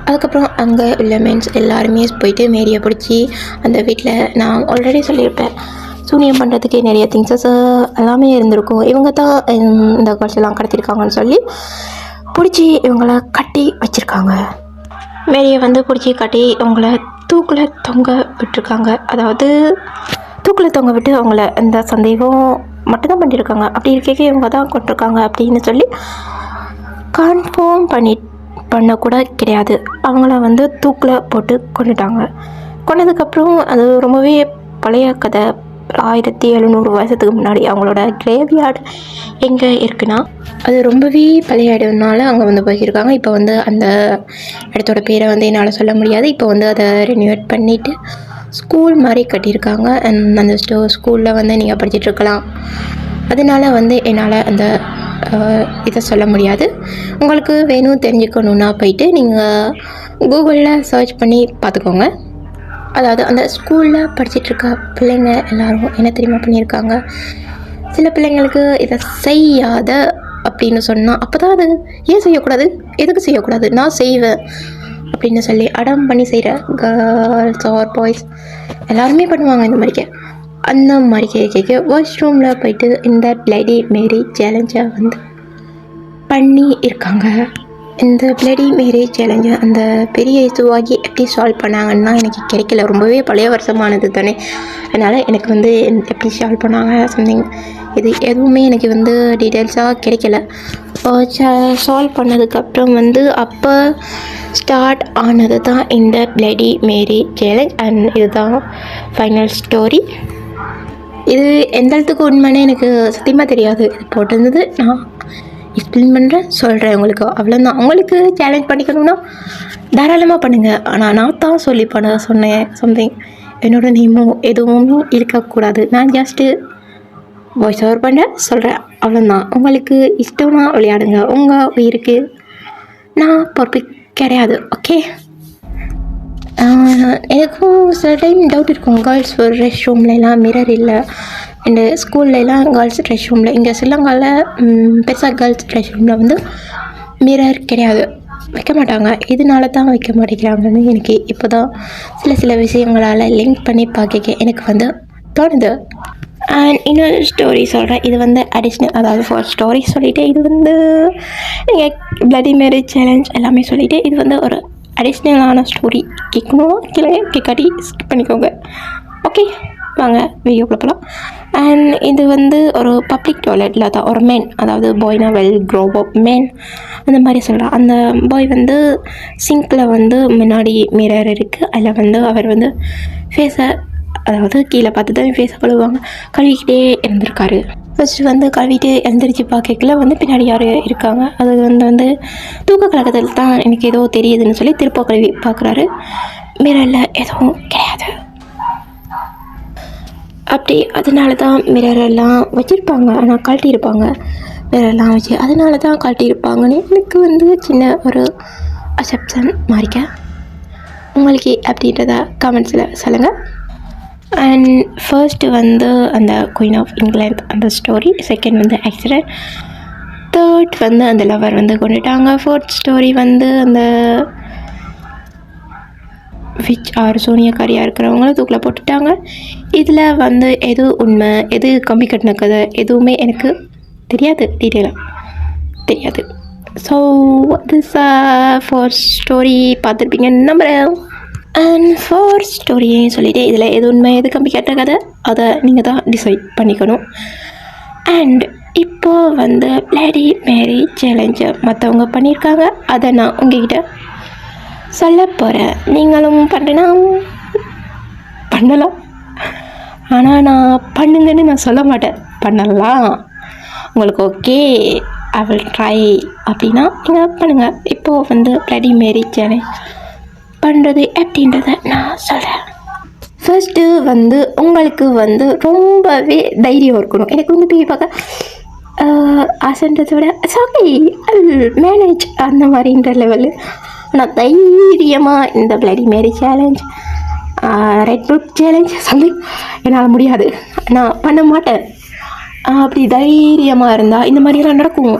அதுக்கப்புறம் அங்கே உள்ள மென்ஸ் எல்லாருமே போயிட்டு மேரியை பிடிச்சி அந்த வீட்டில் நான் ஆல்ரெடி சொல்லியிருப்பேன் சூனியம் பண்ணுறதுக்கு நிறைய திங்ஸஸ் எல்லாமே இருந்திருக்கும். இவங்க தான் இந்த கேர்ள்ஸ் எல்லாம் கடத்திருக்காங்கன்னு சொல்லி பிடிச்சி இவங்கள கட்டி வச்சுருக்காங்க. மேரியை வந்து பிடிச்சி கட்டி இவங்கள தூக்கில் தொங்க விட்டுருக்காங்க. அதாவது தூக்கில் தொங்க விட்டு அவங்கள இந்த சந்தேகம் மட்டும்தான் பண்ணியிருக்காங்க. அப்படி இருக்க இவங்க தான் கொண்டிருக்காங்க அப்படின்னு சொல்லி கன்ஃபார்ம் பண்ணக்கூட கிடையாது. அவங்கள வந்து தூக்கில் போட்டு கொண்டுட்டாங்க. கொண்டதுக்கப்புறம் அது ரொம்பவே பழைய கதை. 1700 வருஷத்துக்கு முன்னாடி அவங்களோட கிரேவ்யார்டு எங்கே இருக்குன்னா அது ரொம்பவே பழைய இடம்னால அங்கே வந்து போயிருக்காங்க. இப்போ வந்து அந்த இடத்தோட பேரை வந்து என்னால் சொல்ல முடியாது. இப்போ வந்து அதை ரெனியூவேட் பண்ணிவிட்டு ஸ்கூல் மாதிரி கட்டியிருக்காங்க. அந்த ஸ்கூலில் வந்து நீங்கள் படிச்சுட்ருக்கலாம். அதனால வந்து என்னால் அந்த இதை சொல்ல முடியாது. உங்களுக்கு வேணும் தெரிஞ்சுக்கணுன்னா போயிட்டு நீங்கள் கூகுளில் சர்ச் பண்ணி பார்த்துக்கோங்க. அதாவது அந்த ஸ்கூலில் படிச்சிட்ருக்க பிள்ளைங்க எல்லோரும் என்ன தெரியுமா பண்ணியிருக்காங்க, சில பிள்ளைங்களுக்கு இதை செய்யாத அப்படின்னு சொன்னால் அப்போ தான் அது ஏன் செய்யக்கூடாது, எதுக்கு செய்யக்கூடாது, நான் செய்வேன் அப்படின்னு சொல்லி அடம் பண்ணி செய்கிற கேர்ள்ஸ் ஆர் பாய்ஸ் எல்லாருமே பண்ணுவாங்க. இந்த மாதிரிக்க அந்த மாதிரி கேட்க வாஷ் ரூமில் போயிட்டு இந்த பிளடி மேரி சேலஞ்சை வந்து பண்ணி இருக்காங்க. இந்த பிளடி மேரி சேலஞ்சை அந்த பெரிய இசுவாகி எப்படி சால்வ் பண்ணாங்கன்னா எனக்கு கிடைக்கல. ரொம்பவே பழைய வருஷமானது தானே, அதனால் எனக்கு வந்து எப்படி சால்வ் பண்ணாங்க சம்திங் இது எதுவுமே எனக்கு வந்து டீட்டெயில்ஸாக கிடைக்கல. சால்வ் பண்ணதுக்கப்புறம் வந்து அப்போ ஸ்டார்ட் ஆனது தான் இந்த பிளடி மேரி சேலஞ்ச். அண்ட் இதுதான் ஃபைனல் ஸ்டோரி. இது எந்த இடத்துக்கு உண்மைன்னு எனக்கு சத்தியமாக தெரியாது. இது போட்டிருந்தது நான் எக்ஸ்பிளைன் பண்ணுறேன், சொல்கிறேன் உங்களுக்கு, அவ்வளோதான். உங்களுக்கு சேலஞ்ச் பண்ணிக்கணும்னா தாராளமாக பண்ணுங்கள். ஆனால் நான் தான் சொல்லி பண்ண சொன்னேன் சம்திங். என்னோடய நேமும் எதுவும் இருக்கக்கூடாது. நான் ஜஸ்ட்டு வாய்ஸ் ஓவர் பண்ணுறேன், சொல்கிறேன், அவ்வளோதான். உங்களுக்கு இஷ்டமாக விளையாடுங்க, உங்கள் உயிருக்கு நான் பொறுப்பு கிடையாது. ஓகே, எனக்கும் சில டைம் டவுட் இருக்கும். கேர்ள்ஸ் ரெஸ்ட் ரூம்லலாம் மிரர் இல்லை. அண்டு ஸ்கூல்லலாம் கேர்ள்ஸ் ரெஸ்ட் ரூமில், இங்கே ஸ்ரீலங்காவில் பெருசாக கேர்ள்ஸ் ரெஸ்ட் ரூமில் வந்து மிரர் கிடையாது, வைக்க மாட்டாங்க. இதனால தான் வைக்க மாட்டேங்கிறாங்கன்னு எனக்கு இப்போ தான் சில விஷயங்களால் லிங்க் பண்ணி பார்க்க எனக்கு வந்து தோணுது. அண்ட் இன்னொரு ஸ்டோரி சொல்கிறேன். இது வந்து அடிஷ்னல், அதாவது ஃபர்ஸ்ட் ஸ்டோரி சொல்லிவிட்டு இது வந்து நீங்கள் பிளடி மேரி சேலஞ்ச் எல்லாமே சொல்லிவிட்டு இது வந்து ஒரு அடிஷ்னலான ஸ்டோரி. கேட்கணும் கேட்காட்டி ஸ்கிப் பண்ணிக்கோங்க. ஓகே, வாங்க வீடியோக்குள்ள போகலாம். அண்ட் இது வந்து ஒரு பப்ளிக் டாய்லெட்டில் தான் ஒரு மேன், அதாவது பாய்னா வெல் க்ரோ அப் மேன் அந்த மாதிரி சொல்கிறான். அந்த பாய் வந்து சிங்கில் வந்து முன்னாடி மிரர் இருக்குது. அதில் வந்து அவர் வந்து ஃபேஸை, அதாவது கீழே பார்த்து தான் ஃபேஸை கழுவுவாங்க, கழுவிக்கிட்டே இருந்திருக்காரு. ஃபஸ்ட்டு வந்து கழுவிட்டு எழுந்திரிச்சு பார்க்கல வந்து பின்னாடி யார் இருக்காங்க. அது வந்து தூக்க கலக்கத்தில் தான் எனக்கு ஏதோ தெரியுதுன்னு சொல்லி திருப்ப கழுவி பார்க்குறாரு. மிரரில் எதுவும் கிடையாது. அப்படி அதனால தான் மிரரெல்லாம் வச்சுருப்பாங்க, ஆனால் கழட்டியிருப்பாங்க. மிரரெல்லாம் வச்சு அதனால தான் கழட்டியிருப்பாங்கன்னு எனக்கு வந்து சின்ன ஒரு அசெப்ஷன் மாறிக்க. உங்களுக்கு அப்படின்றத கமெண்ட்ஸில் சொல்லுங்கள். அண்ட் ஃபர்ஸ்ட்டு வந்து அந்த குயின் ஆஃப் இங்கிலாந்து அந்த ஸ்டோரி, செகண்ட் வந்து ஆக்சிடென்ட், தேர்ட் வந்து அந்த லவர் வந்து கொண்டுட்டாங்க, ஃபோர்த் ஸ்டோரி வந்து அந்த விச் ஆர் சூனியக்காரியாக இருக்கிறவங்கள தூக்கில் போட்டுட்டாங்க. இதில் வந்து எது உண்மை எது கம்மி கட்டின கதை எதுவுமே எனக்கு தெரியாது, டீட்டெயிலாக தெரியாது. ஸோ திஸ் ஃபோர்த் ஸ்டோரி பார்த்துருப்பீங்கன்னு நம்புகிறேன். அண்ட் ஃபோர் ஸ்டோரியே சொல்லிவிட்டு இதில் எது உண்மை எது கம்மி கேட்ட கதை அதை நீங்கள் தான் டிசைட் பண்ணிக்கணும். அண்ட் இப்போது வந்து பிளடி மேரி சேலஞ்சை மற்றவங்க பண்ணியிருக்காங்க, அதை நான் உங்ககிட்ட சொல்ல போகிறேன். நீங்களும் பண்ணலாம், ஆனால் நான் பண்ணுங்கன்னு நான் சொல்ல மாட்டேன். பண்ணலாம், உங்களுக்கு ஓகே ஐ வில் ட்ரை அப்படின்னா நீங்கள் பண்ணுங்கள். இப்போது வந்து பிளடி மேரி சேலஞ்ச் பண்ணுறது எப்படின்றத நான் சொல்கிறேன். ஃபர்ஸ்ட்டு வந்து உங்களுக்கு வந்து ரொம்பவே தைரியம் இருக்கணும். எனக்கு வந்து டிவி பார்க்க ஆசைன்றதை விட சாரி மேனேஜ் அந்த மாதிரின்ற லெவலு. ஆனால் தைரியமாக இந்த bloody Mary challenge red book challenge சொல்லி என்னால் முடியாது, நான் பண்ண மாட்டேன். அப்படி தைரியமாக இருந்தால் இந்த மாதிரியெல்லாம் நடக்கும்.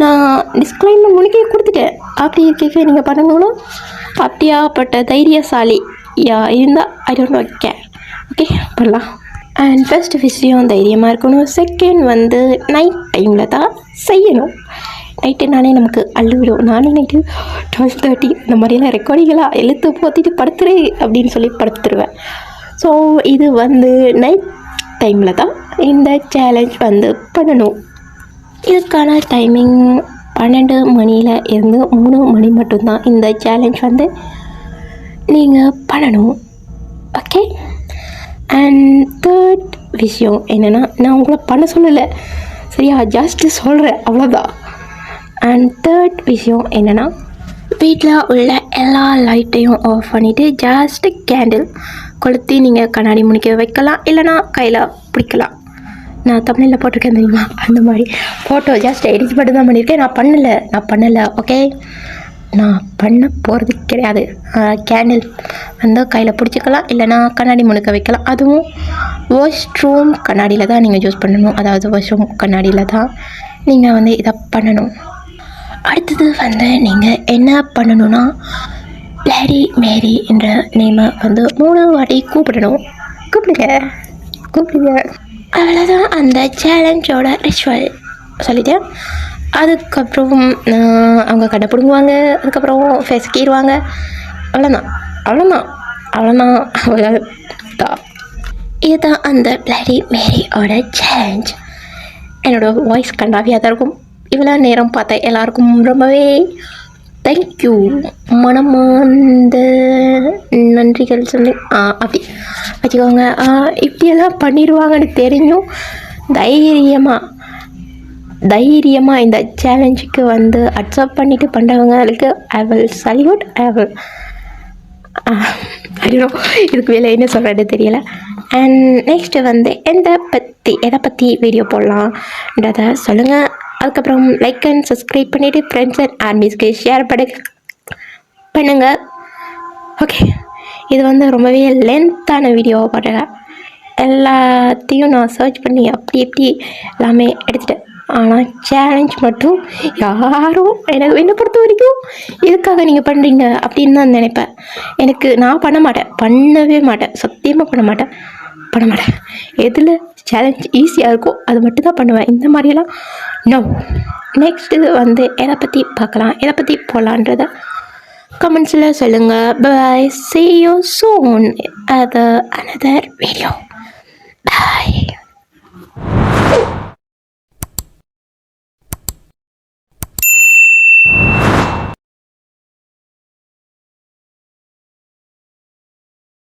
நான் டிஸ்க்ளைமர் முன்னுக்கே கொடுத்துட்டேன். அப்படி இருக்க நீங்கள் பண்ணணும்னா அப்படியாப்பட்ட தைரியசாலி இருந்தால் I don't know care. Okay பண்ணலாம். அண்ட் ஃபர்ஸ்ட் விஷயம் தைரியமாக இருக்கணும். செகண்ட் வந்து நைட் டைமில் தான் செய்யணும். நைட்டுனாலே நமக்கு அள்ளுவிடும். நானே நைட்டு 12:30 இந்த மாதிரியெல்லாம் ரெக்கார்டிங்கெல்லாம் எழுத்து போத்திட்டு படுத்துரு அப்படின்னு சொல்லி படுத்துருவேன். ஸோ இது வந்து நைட் டைமில் தான் இந்த சேலஞ்ச் வந்து பண்ணணும். இதுக்கான டைமிங் 12 மணியில் இருந்து 3 மணி மட்டும்தான் இந்த சேலஞ்ச் வந்து நீங்கள் பண்ணணும். ஓகே. அண்ட் தேர்ட் விஷயம் என்னென்னா, நான் உங்களை பண்ண சொல்லலை சரியா, ஜஸ்ட்டு சொல்கிறேன் அவ்வளோதான். அண்ட் தேர்ட் விஷயம் என்னென்னா, வீட்டில் உள்ள எல்லா லைட்டையும் ஆஃப் பண்ணிவிட்டு ஜஸ்ட்டு கேண்டில் கொளுத்தி நீங்கள் கண்ணாடி முனிக்க வைக்கலாம், இல்லைனா கையில் பிடிக்கலாம். நான் தமிழில் போட்டிருக்கேன் தெரியுமா, அந்த மாதிரி ஃபோட்டோ ஜஸ்ட் எடிட் மட்டும் தான் பண்ணியிருக்கேன். நான் பண்ணலை ஓகே. நான் பண்ண போகிறது கிடையாது. கேண்டில் வந்து கையில் பிடிச்சிக்கலாம், இல்லைனா கண்ணாடி முழுக்க வைக்கலாம். அதுவும் வாஷ்ரூம் கண்ணாடியில் தான் நீங்கள் யூஸ் பண்ணணும். அதாவது வாஷ்ரூம் கண்ணாடியில் தான் நீங்கள் வந்து இதை பண்ணணும். அடுத்தது வந்து நீங்கள் என்ன பண்ணணுன்னா, பிளடி மேரி என்ற நேமை வந்து 3 வாட்டி கூப்பிடுங்க. அவ்வளோதான் அந்த சேலஞ்சோட ரிச்சுவல் சொல்லிட்டேன். அதுக்கப்புறம் அவங்க கடை பிடுங்குவாங்க, அதுக்கப்புறம் ஃபேஸ் கீறுவாங்க. அவ்வளோதான் இதுதான் அந்த பிளடி மேரியோட சேலஞ்ச். என்னோடய வாய்ஸ் கண்டாவியாக தான் இருக்கும். இவ்வளோ நேரம் பார்த்தா எல்லாருக்கும் ரொம்பவே தேங்க்யூ, மனமார்ந்த நன்றிகள் சொல்லி அப்படி வச்சுக்கோங்க. இப்படியெல்லாம் பண்ணிடுவாங்கன்னு தெரியும். தைரியமாக இந்த சேலஞ்சுக்கு வந்து அக்செப்ட் பண்ணிவிட்டு பண்ணுறவங்களுக்கு ஐ வில் சல்யூட். இதுக்கு மேலே என்ன சொல்கிறது தெரியலை. அண்ட் நெக்ஸ்ட்டு வந்து எதை பற்றி வீடியோ போடலான்றதை சொல்லுங்கள். அதுக்கப்புறம் லைக் அண்ட் சப்ஸ்கிரைப் பண்ணிவிட்டு ஃப்ரெண்ட்ஸ் அண்ட் ஆர்மிஸ்க்கு ஷேர் பண்ணுங்கள். ஓகே, இது வந்து ரொம்பவே லென்த்தான வீடியோவாக போட்டிருக்கேன். எல்லாத்தையும் நான் சர்ச் பண்ணி அப்படி எல்லாமே எடுத்துட்டேன். ஆனால் சேலஞ்ச் மட்டும் யாரும் என்னை பொறுத்த வரைக்கும் இதுக்காக நீங்கள் பண்ணுறீங்க அப்படின்னு தான் நினைப்பேன். நான் பண்ணவே மாட்டேன், சத்தியமாக பண்ண மாட்டேன். எதில் சேலஞ்ச் ஈஸியாக இருக்கோ அது மட்டும் தான் பண்ணுவேன். இந்த மாதிரியெல்லாம் நோ. நெக்ஸ்ட்டு வந்து எதை பற்றி பார்க்கலாம், எதை பற்றி போகலான்றத கமெண்ட்ஸில் சொல்லுங்கள். Bye, see you soon at another video.